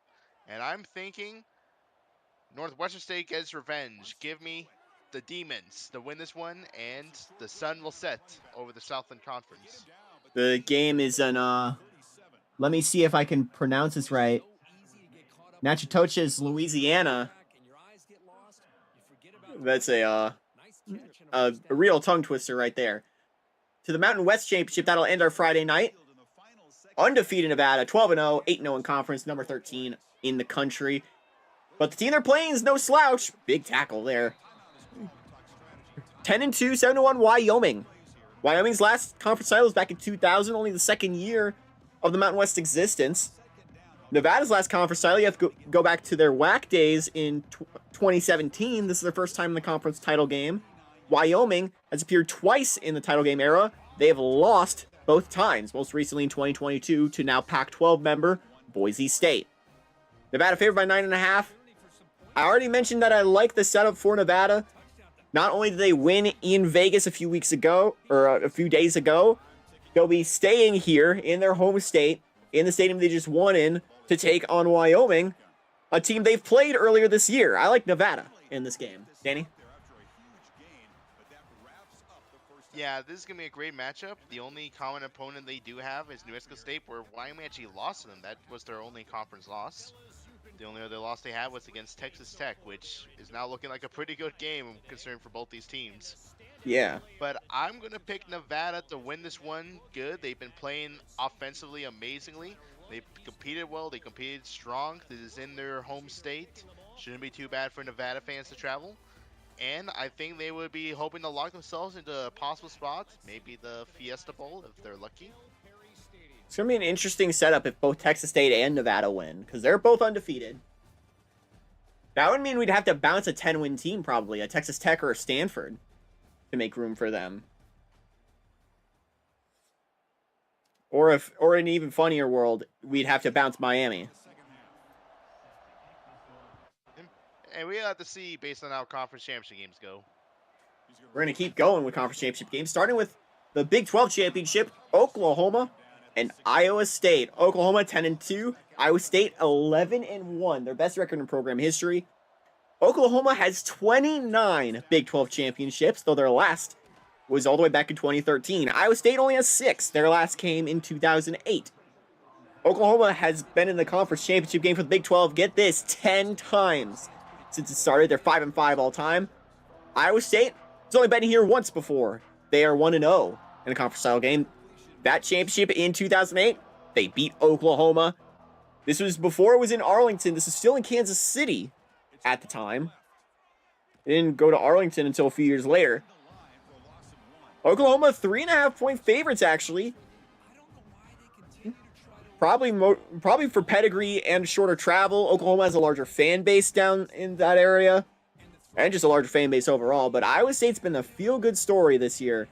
and I'm thinking Northwestern State gets revenge. Give me the Demons to win this one, and the sun will set over the Southland Conference. The game is in, let me see if I can pronounce this right. Natchitoches, Louisiana. That's a real tongue twister right there. To the Mountain West Championship, that'll end our Friday night. Undefeated Nevada, 12-0, 8-0 in conference, number 13 in the country. But the team they're playing is no slouch. Big tackle there. 10-2, 7-1 Wyoming. Wyoming's last conference title was back in 2000, only the second year of the Mountain West existence. Nevada's last conference title, you have to go back to their WAC days in 2017. This is their first time in the conference title game. Wyoming has appeared twice in the title game era. They have lost both times, most recently in 2022 to now Pac-12 member Boise State. Nevada favored by 9.5. I already mentioned that I like the setup for Nevada. Not only did they win in Vegas a few weeks ago, or a few days ago, they'll be staying here in their home state, in the stadium they just won in, to take on Wyoming, a team they've played earlier this year. I like Nevada in this game. Danny? Yeah, this is going to be a great matchup. The only common opponent they do have is New Mexico State, where Wyoming actually lost to them. That was their only conference loss. The only other loss they had was against Texas Tech, which is now looking like a pretty good game, considering for both these teams. Yeah. But I'm going to pick Nevada to win this one good. They've been playing offensively amazingly. They've competed well. They competed strong. This is in their home state. Shouldn't be too bad for Nevada fans to travel. And I think they would be hoping to lock themselves into a possible spot, maybe the Fiesta Bowl if they're lucky. It's going to be an interesting setup if both Texas State and Nevada win, because they're both undefeated. That would mean we'd have to bounce a 10-win team, probably, a Texas Tech or a Stanford, to make room for them. Or in an even funnier world, we'd have to bounce Miami. And we have to see based on how conference championship games go. We're going to keep going with conference championship games, starting with the Big 12 championship, Oklahoma and Iowa State. Oklahoma 10-2, Iowa State 11-1, their best record in program history. Oklahoma has 29 Big 12 championships, though their last was all the way back in 2013. Iowa State only has 6. Their last came in 2008. Oklahoma has been in the conference championship game for the Big 12, get this, 10 times since it started. They're 5-5 all time. Iowa State has only been here once before. They are 1-0 in a conference title game. That championship in 2008, they beat Oklahoma. This was before it was in Arlington. This is still in Kansas City at the time. They didn't go to Arlington until a few years later. Oklahoma 3.5-point favorites, actually. Probably for pedigree and shorter travel. Oklahoma has a larger fan base down in that area, and just a larger fan base overall. But Iowa State's been a feel-good story this year,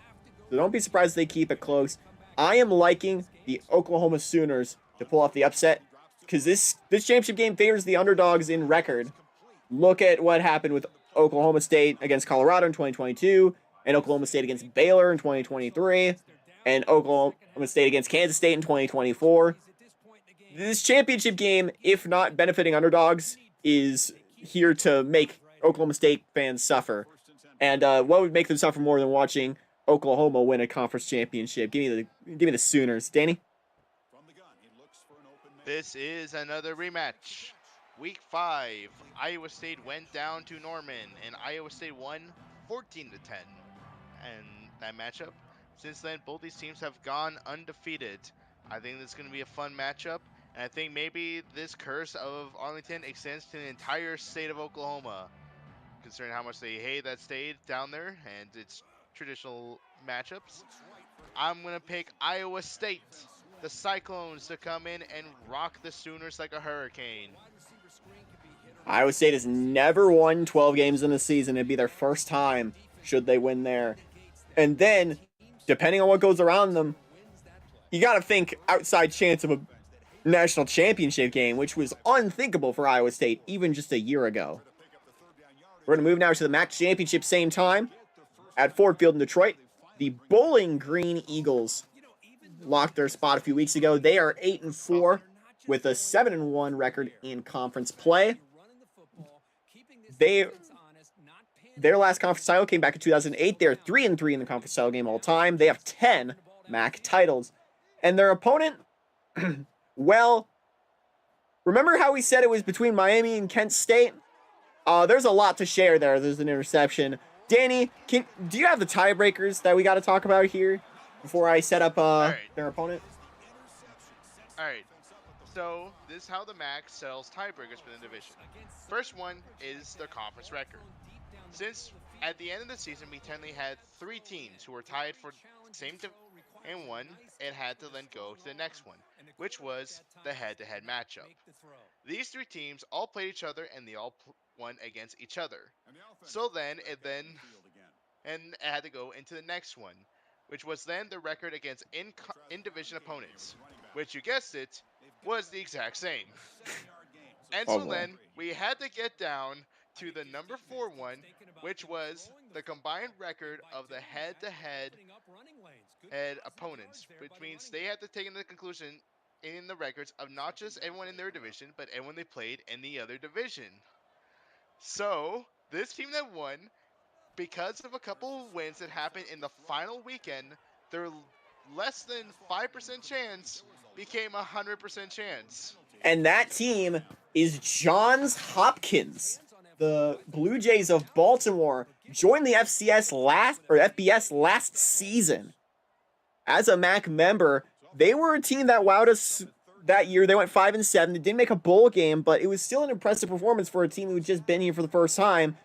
so don't be surprised if they keep it close. I am liking the Oklahoma Sooners to pull off the upset, because this championship game favors the underdogs in record. Look at what happened with Oklahoma State against Colorado in 2022, and Oklahoma State against Baylor in 2023, and Oklahoma State against Kansas State in 2024. This championship game, if not benefiting underdogs, is here to make Oklahoma State fans suffer. And what would make them suffer more than watching Oklahoma win a conference championship? Give me the Sooners. Danny? This is another rematch. Week 5, Iowa State went down to Norman, and Iowa State won 14-10. And that matchup, since then, both these teams have gone undefeated. I think this is going to be a fun matchup. And I think maybe this curse of Arlington extends to the entire state of Oklahoma, considering how much they hate that state down there and its traditional matchups. I'm going to pick Iowa State, the Cyclones, to come in and rock the Sooners like a hurricane. Iowa State has never won 12 games in a season. It'd be their first time should they win there. And then, depending on what goes around them, you got to think outside chance of a national championship game, which was unthinkable for Iowa State even just a year ago. We're going to move now to the MAC championship same time at Ford Field in Detroit. The Bowling Green Eagles locked their spot a few weeks ago. They are 8-4 with a 7-1 record in conference play. Their last conference title came back in 2008. They're 3-3 in the conference title game all time. They have 10 MAC titles. And their opponent, well, remember how we said it was between Miami and Kent State? There's a lot to share there. There's an interception. Danny, do you have the tiebreakers that we got to talk about here before I set up their opponent? All right. So this is how the MAC sells tiebreakers for the division. First one is the conference record. Since at the end of the season we technically had 3 teams who were tied for the same and one, it had to then go to the next one, which was the head-to-head matchup. These 3 teams all played each other and they all won against each other. So then it had to go into the next one, which was then the record against in-division opponents, which you guessed it, was the exact same. And so then we had to get down to the number 4 one, which was the combined record of the head-to-head opponents, which means they had to take into the conclusion in the records of not just everyone in their division, but everyone they played in the other division. So this team that won, because of a couple of wins that happened in the final weekend, their less than 5% chance became 100% chance. And that team is Johns Hopkins. The Blue Jays of Baltimore joined the FBS last season. As a MAC member, they were a team that wowed us that year. They went 5-7. They didn't make a bowl game, but it was still an impressive performance for a team who had just been here for the first time.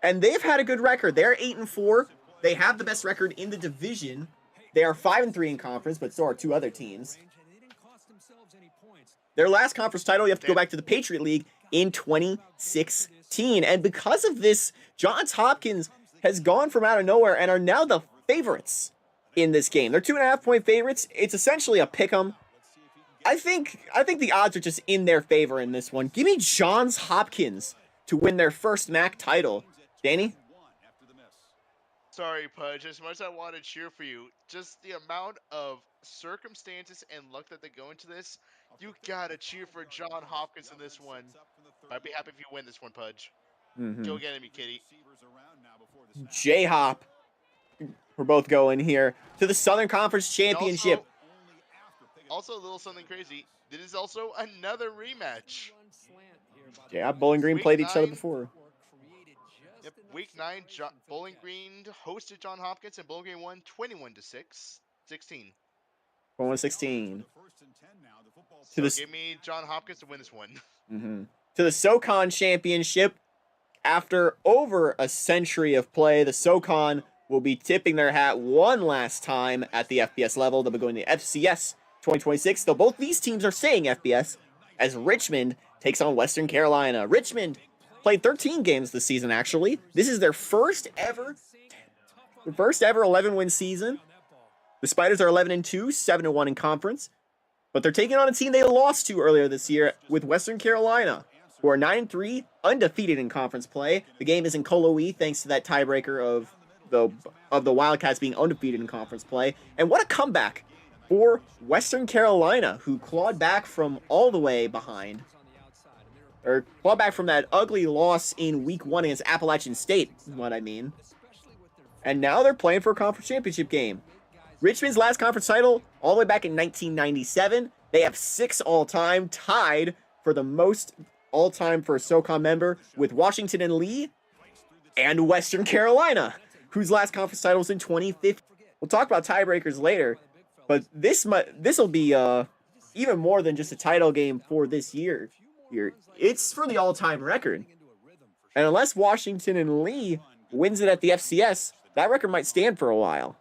And they've had a good record. They're 8-4. They have the best record in the division. They are 5-3 in conference, but so are 2 other teams. Their last conference title, you have to go back to the Patriot League in 2016. And because of this, Johns Hopkins has gone from out of nowhere and are now the favorites in this game. They're 2.5-point favorites. It's essentially a pick'em. I think the odds are just in their favor in this one. Give me Johns Hopkins to win their first MAC title. Danny? Sorry, Pudge. As much as I want to cheer for you, just the amount of circumstances and luck that they go into this, you gotta cheer for John Hopkins in this one. I'd be happy if you win this one, Pudge. Go get him, you kitty. J-Hop. We're both going here to the Southern Conference Championship. Also, a little something crazy. This is also another rematch. Yeah, Bowling Green played each other before. Yep, Week 9, Bowling Green hosted John Hopkins, and Bowling Green won 21-16. 21-16. So give me John Hopkins to win this one. To the SoCon Championship. After over a century of play, the SoCon will be tipping their hat one last time at the FBS level. They'll be going to FCS 2026, though both these teams are saying FBS, as Richmond takes on Western Carolina. Richmond played 13 games this season, actually. This is their first ever 11-win season. The Spiders are 11-2, 7-1 in conference, but they're taking on a team they lost to earlier this year with Western Carolina, who are 9-3, undefeated in conference play. The game is in Colowee, thanks to that tiebreaker of the Wildcats being undefeated in conference play. And what a comeback for Western Carolina, who clawed back from all the way behind, or clawed back from that ugly loss in Week 1 against Appalachian State, is what I mean. And now they're playing for a conference championship game. Richmond's last conference title, all the way back in 1997. They have 6 all-time, tied for the most all-time for a SoCon member with Washington and Lee and Western Carolina, whose last conference title was in 2015. We'll talk about tiebreakers later, but this will be even more than just a title game for this year. It's for the all-time record. And unless Washington and Lee wins it at the FCS, that record might stand for a while.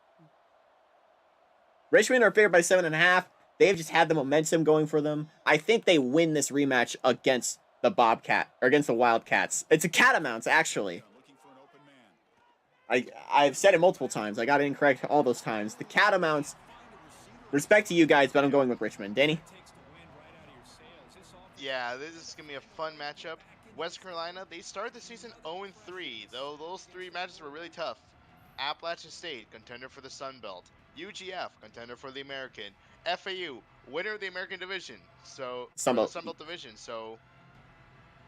Richmond are favored by 7.5. They've just had the momentum going for them. I think they win this rematch against the against the Wildcats. It's a Catamounts, actually. I've said it multiple times. I got it incorrect all those times. The Catamounts. Respect to you guys, but I'm going with Richmond. Danny? Yeah, this is gonna be a fun matchup. West Carolina, they started the season 0-3, though those three matches were really tough. Appalachian State, contender for the Sun Belt. UGF, contender for the American. FAU, winner of the American Division, or the Sunbelt. Sun Belt Division. So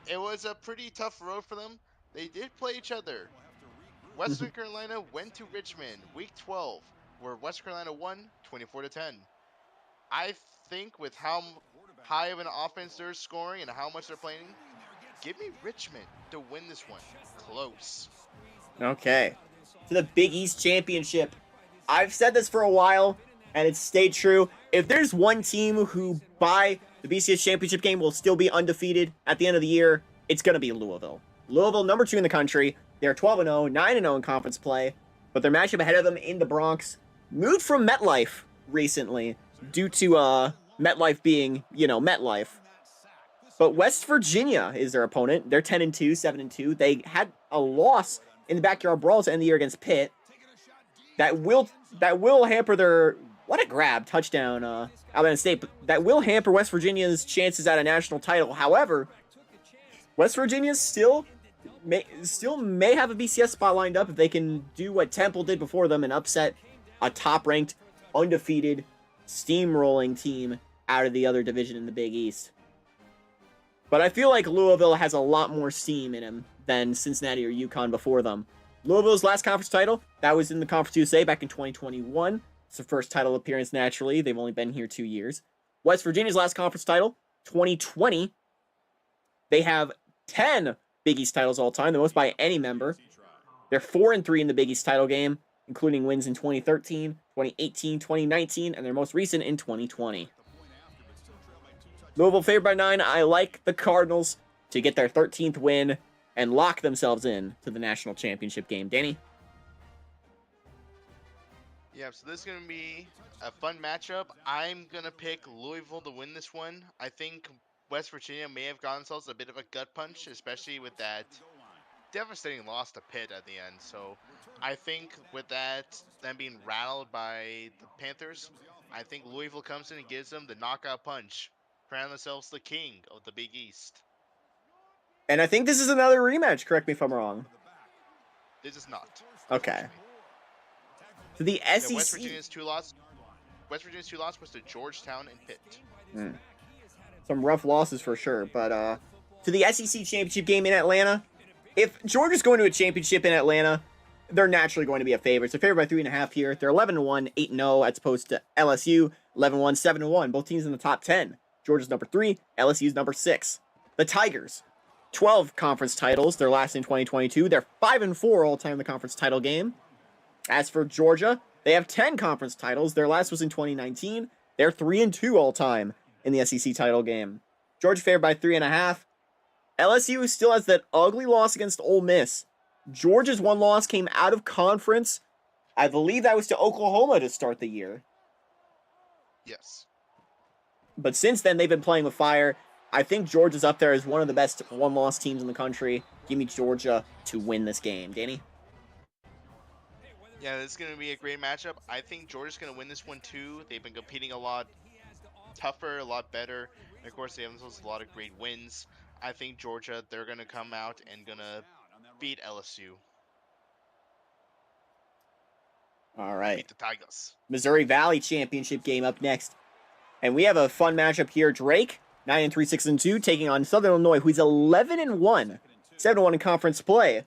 it was a pretty tough road for them. They did play each other. Western Carolina went to Richmond, Week 12, where West Carolina won 24-10. I think with how high of an offense they're scoring and how much they're playing, give me Richmond to win this one. Close. Okay. To the Big East Championship. I've said this for a while, and it's stayed true. If there's one team who, by the BCS Championship game, will still be undefeated at the end of the year, it's going to be Louisville. Louisville, number 2 in the country. They're 12-0, 9-0 in conference play, but their matchup ahead of them in the Bronx moved from MetLife recently due to MetLife being, MetLife. But West Virginia is their opponent. They're 10-2, 7-2. They had a loss in the backyard brawls to end the year against Pitt. That will hamper their touchdown Alabama State. But that will hamper West Virginia's chances at a national title. However, West Virginia still may have a BCS spot lined up if they can do what Temple did before them and upset a top-ranked, undefeated, steamrolling team out of the other division in the Big East. But I feel like Louisville has a lot more steam in him than Cincinnati or UConn before them. Louisville's last conference title, that was in the Conference USA back in 2021. It's their first title appearance naturally. They've only been here 2 years. West Virginia's last conference title, 2020. They have 10 Big East titles all time, the most by any member. They're 4-3 in the Big East title game, including wins in 2013, 2018, 2019, and their most recent in 2020. Louisville favored by 9. I like the Cardinals to get their 13th win and lock themselves in to the national championship game. Danny? Yeah, so this is going to be a fun matchup. I'm going to pick Louisville to win this one. I think West Virginia may have gotten themselves a bit of a gut punch, especially with that devastating loss to Pitt at the end. So I think with that, them being rattled by the Panthers, I think Louisville comes in and gives them the knockout punch, crown themselves the king of the Big East. And I think this is another rematch, correct me if I'm wrong. This is not. Okay. To the SEC. Yeah, West Virginia's two losses was to Georgetown and Pitt. Some rough losses for sure, but to the SEC championship game in Atlanta. If Georgia's going to a championship in Atlanta, they're naturally going to be a favorite. So favored by 3.5 here. They're 11-1, 8-0 as opposed to LSU, 11-1, 7-1. Both teams in the top 10. Georgia's number 3, LSU's number 6. The Tigers, 12 conference titles. Their last in 2022. They're 5-4 all time in the conference title game. As for Georgia, they have 10 conference titles. Their last was in 2019. They're 3-2 all time in the SEC title game. Georgia favored by 3.5. LSU still has that ugly loss against Ole Miss. Georgia's one loss came out of conference. I believe that was to Oklahoma to start the year. Yes. But since then, they've been playing with fire. I think Georgia's up there as one of the best one-loss teams in the country. Give me Georgia to win this game. Danny? Yeah, this is going to be a great matchup. I think Georgia's going to win this one too. They've been competing a lot tougher, a lot better. And of course, they have a lot of great wins. I think Georgia, they're going to come out and going to beat LSU. All right. Beat the Tigers. Missouri Valley Championship game up next. And we have a fun matchup here. Drake, 9-3, 6-2, taking on Southern Illinois, who's 11-1, 7-1 in conference play.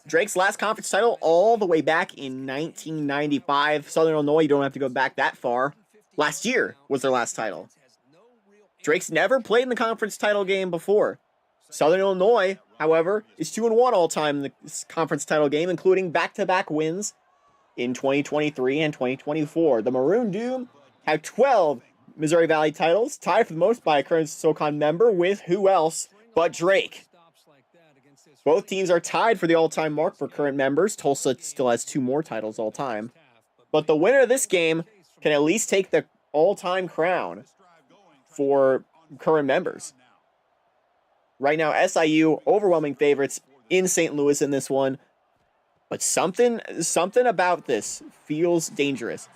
Drake's last conference title all the way back in 1995. Southern Illinois, you don't have to go back that far. Last year was their last title. Drake's never played in the conference title game before. Southern Illinois, however, is 2-1 all time in the conference title game, including back-to-back wins in 2023 and 2024. The Maroon Doom have 12 Missouri Valley titles, tied for the most by a current SoCon member with who else but Drake. Both teams are tied for the all-time mark for current members. Tulsa still has 2 more titles all-time. But the winner of this game can at least take the all-time crown for current members. Right now, SIU, overwhelming favorites in St. Louis in this one. But something about this feels dangerous.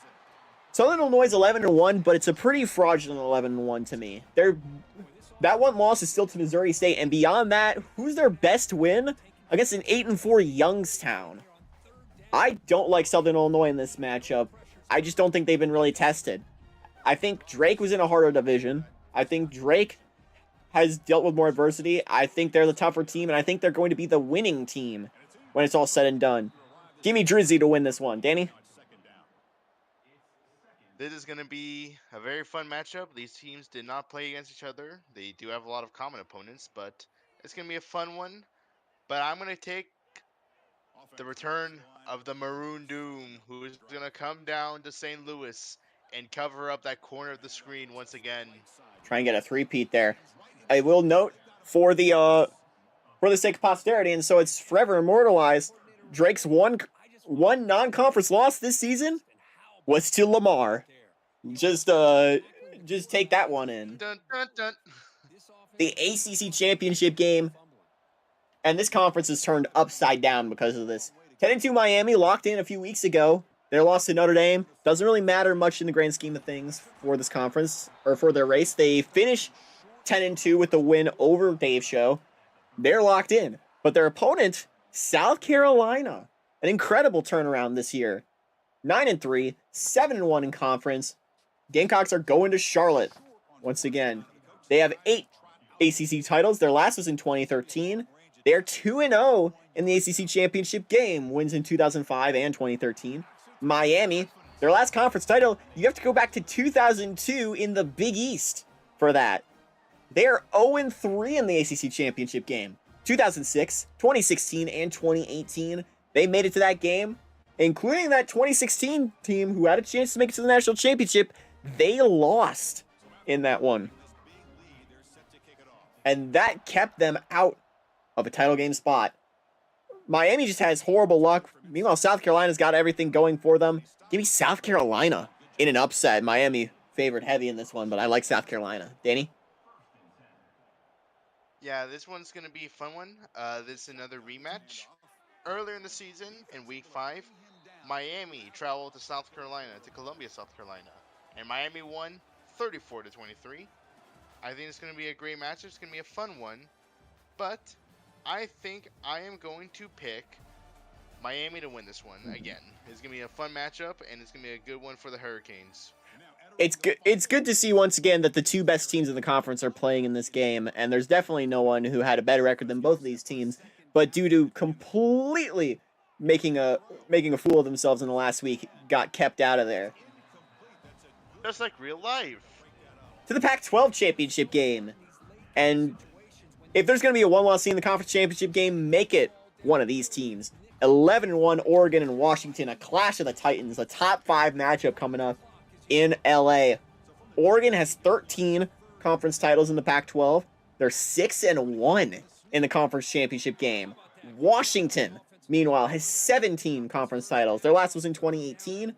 Southern Illinois is 11-1, but it's a pretty fraudulent 11-1 to me. That one loss is still to Missouri State, and beyond that, who's their best win? Against an 8-4 Youngstown. I don't like Southern Illinois in this matchup. I just don't think they've been really tested. I think Drake was in a harder division. I think Drake has dealt with more adversity. I think they're the tougher team, and I think they're going to be the winning team when it's all said and done. Give me Drizzy to win this one. Danny? This is going to be a very fun matchup. These teams did not play against each other. They do have a lot of common opponents, but it's going to be a fun one. But I'm going to take the return of the Maroon Doom, who is going to come down to St. Louis and cover up that corner of the screen once again. Try and get a three-peat there. I will note for the sake of posterity, and so it's forever immortalized, Drake's one non-conference loss this season was to Lamar. Just take that one in. Dun, dun, dun. The ACC championship game, and this conference is turned upside down because of this. 10-2 Miami locked in a few weeks ago. Their loss to Notre Dame doesn't really matter much in the grand scheme of things for this conference, or for their race. They finish 10-2 with the win over Dave Show. They're locked in. But their opponent, South Carolina, an incredible turnaround this year. 9-3, 7-1 in conference. Gamecocks are going to Charlotte once again. They have 8 ACC titles. Their last was in 2013. They're 2-0 in the ACC championship game. Wins in 2005 and 2013. Miami, their last conference title, you have to go back to 2002 in the Big East for that. They're 0-3 in the ACC championship game. 2006, 2016, and 2018. They made it to that game, including that 2016 team who had a chance to make it to the national championship. They lost in that one. And that kept them out of a title game spot. Miami just has horrible luck. Meanwhile, South Carolina's got everything going for them. Give me South Carolina in an upset. Miami favored heavy in this one, but I like South Carolina. Danny? Yeah, this one's going to be a fun one. This is another rematch. Earlier in the season, in Week 5, Miami traveled to South Carolina, to Columbia, South Carolina. And Miami won 34-23. I think it's going to be a great match. It's going to be a fun one. But I think I am going to pick Miami to win this one again. It's going to be a fun matchup, and it's going to be a good one for the Hurricanes. It's good to see once again that the two best teams in the conference are playing in this game, and there's definitely no one who had a better record than both of these teams, but due to completely making a fool of themselves in the last week, got kept out of there. Just like real life. To the Pac-12 championship game. And if there's going to be a one-loss team in the conference championship game, make it one of these teams. 11-1 Oregon and Washington, a clash of the Titans, a top 5 matchup coming up in LA. Oregon has 13 conference titles in the Pac-12. They're 6-1 in the conference championship game. Washington, meanwhile, has 17 conference titles. Their last was in 2018.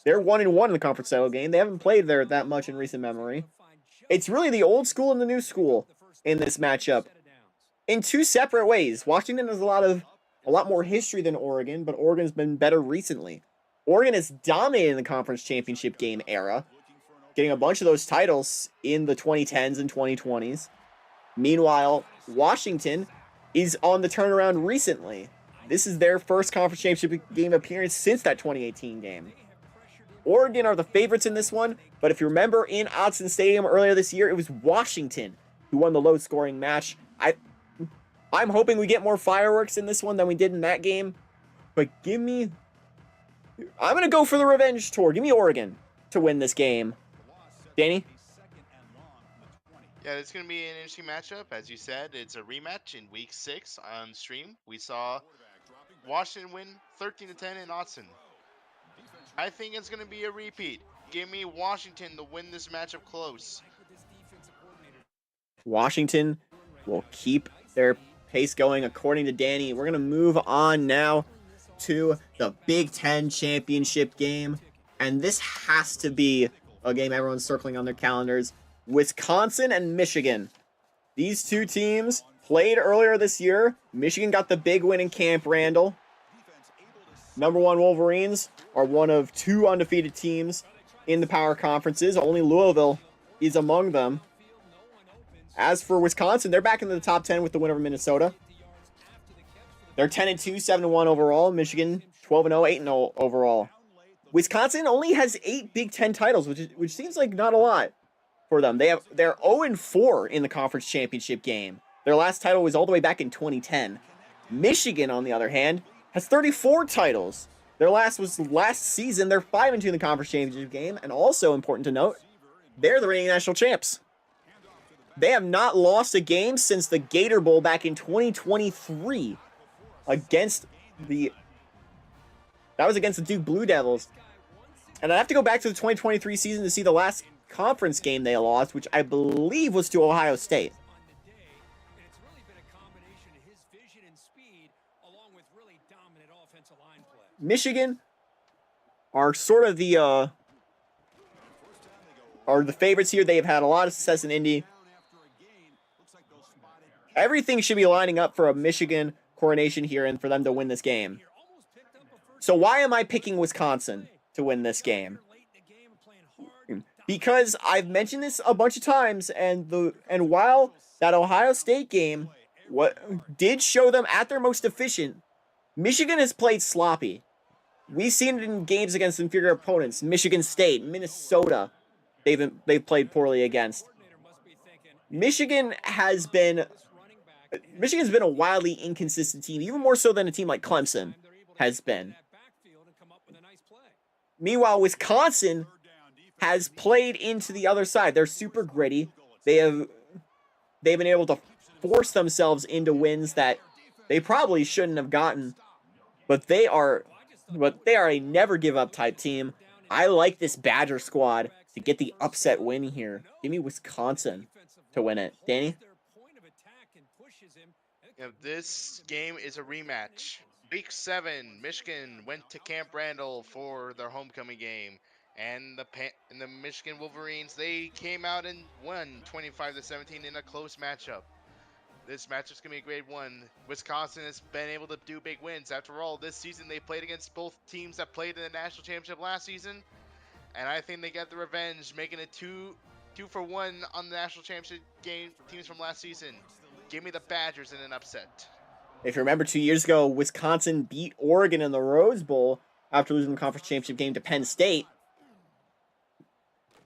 They're 1-1 in the conference title game. They haven't played there that much in recent memory. It's really the old school and the new school in this matchup in two separate ways. Washington has a lot more history than Oregon, but Oregon's been better recently. Oregon has dominated the conference championship game era, getting a bunch of those titles in the 2010s and 2020s. Meanwhile, Washington is on the turnaround recently. This is their first conference championship game appearance since that 2018 game. Oregon are the favorites in this one, but if you remember in Autzen Stadium earlier this year, it was Washington who won the low-scoring match. I'm hoping we get more fireworks in this one than we did in that game, but I'm going to go for the revenge tour. Give me Oregon to win this game. Danny? Yeah, it's going to be an interesting matchup. As you said, it's a rematch in Week 6 on stream. We saw Washington win 13-10 in Autzen. I think it's going to be a repeat. Give me Washington to win this matchup close. Washington will keep their pace going according to Danny. We're going to move on now to the Big Ten championship game. And this has to be a game everyone's circling on their calendars. Wisconsin and Michigan. These two teams played earlier this year. Michigan got the big win in Camp Randall. Number 1 Wolverines are one of 2 undefeated teams in the power conferences. Only Louisville is among them. As for Wisconsin, they're back into the top 10 with the win over Minnesota. They're 10-2, 7-1 overall. Michigan 12-0, 8-0 overall. Wisconsin only has 8 Big Ten titles, which seems like not a lot for them. They're 0-4 in the conference championship game. Their last title was all the way back in 2010. Michigan, on the other hand, has 34 titles. Their last was last season. They're 5-2 in the conference championship game, and also important to note, they're the reigning national champs. They have not lost a game since the Gator Bowl back in 2023 against the Duke Blue Devils. And I have to go back to the 2023 season to see the last conference game they lost, which I believe was to Ohio State. Michigan are sort of the favorites here. They've had a lot of success in Indy. Everything should be lining up for a Michigan coronation here and for them to win this game. So why am I picking Wisconsin to win this game? Because I've mentioned this a bunch of times, and while that Ohio State game did show them at their most efficient, Michigan has played sloppy. We've seen it in games against inferior opponents. Michigan State, Minnesota, they've played poorly against. Michigan's been a wildly inconsistent team, even more so than a team like Clemson has been. Meanwhile, Wisconsin has played into the other side. They're super gritty. They've been able to force themselves into wins that they probably shouldn't have gotten. But they are a never give up type team. I like this Badger squad to get the upset win here. Give me Wisconsin to win it. Danny? This game is a rematch. Week 7, Michigan went to Camp Randall for their homecoming game, and the Michigan Wolverines, they came out and won 25-17 in a close matchup. This matchup's gonna be a great one. Wisconsin has been able to do big wins. After all, this season they played against both teams that played in the national championship last season, and I think they got the revenge, making it 2-for-1 on the national championship game teams from last season. Give me the Badgers in an upset. If you remember 2 years ago, Wisconsin beat Oregon in the Rose Bowl after losing the conference championship game to Penn State.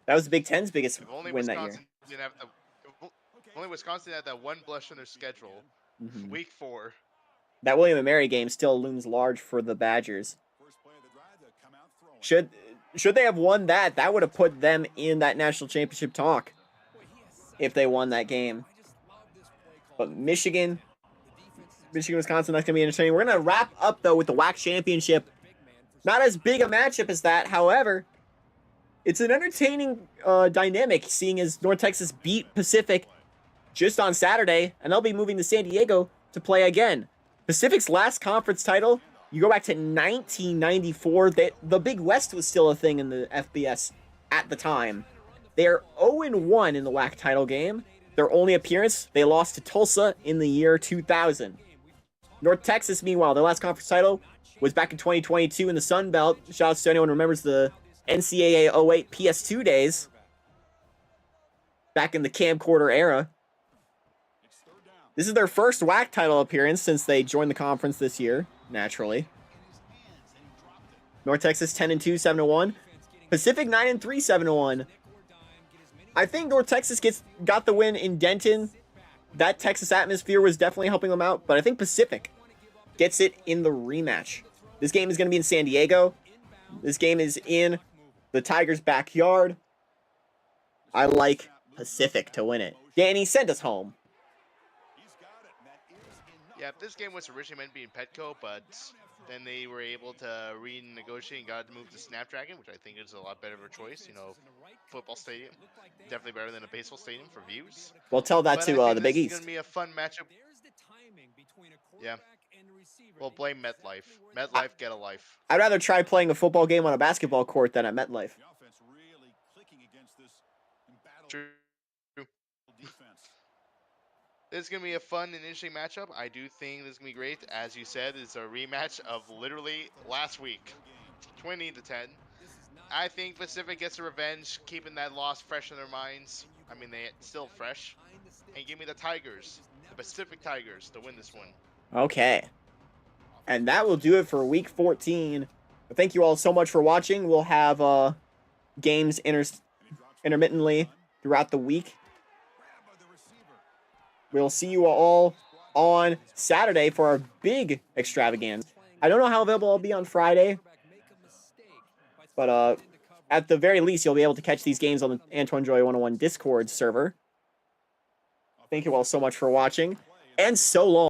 That was the Big Ten's biggest win that year. Only Wisconsin had that one blush on their schedule. Week 4. That William & Mary game still looms large for the Badgers. Should they have won that, that would have put them in that national championship talk if they won that game. But Michigan, Wisconsin, that's going to be entertaining. We're going to wrap up, though, with the WAC championship. Not as big a matchup as that. However, it's an entertaining dynamic, seeing as North Texas beat Pacific just on Saturday, and they'll be moving to San Diego to play again. Pacific's last conference title, you go back to 1994. The Big West was still a thing in the FBS at the time. They're 0-1 in the WAC title game. Their only appearance, they lost to Tulsa in the year 2000. North Texas, meanwhile, their last conference title was back in 2022 in the Sun Belt. Shout out to anyone who remembers the NCAA 08 PS2 days. Back in the camcorder era. This is their first WAC title appearance since they joined the conference this year, naturally. North Texas 10-2, 7-1. Pacific 9-3, 7-1. I think North Texas got the win in Denton. That Texas atmosphere was definitely helping them out, but I think Pacific gets it in the rematch. This game is going to be in San Diego. This game is in the Tigers' backyard. I like Pacific to win it. Danny, send us home. Yeah, this game was originally meant to be in Petco, but then they were able to renegotiate and got to move to Snapdragon, which I think is a lot better of a choice. You know, football stadium, definitely better than a baseball stadium for views. Well, tell that to the Big East. It's going to be a fun matchup. Yeah. Well, blame MetLife. MetLife, get a life. I'd rather try playing a football game on a basketball court than at MetLife. True. This is going to be a fun and interesting matchup. I do think this is going to be great. As you said, it's a rematch of literally last week. 20-10. I think Pacific gets a revenge, keeping that loss fresh in their minds. I mean, they still fresh. And give me the Tigers, the Pacific Tigers, to win this one. Okay. And that will do it for week 14. But thank you all so much for watching. We'll have games intermittently throughout the week. We'll see you all on Saturday for our big extravaganza. I don't know how available I'll be on Friday, but at the very least, you'll be able to catch these games on the Antoine Joy 101 Discord server. Thank you all so much for watching, and so long.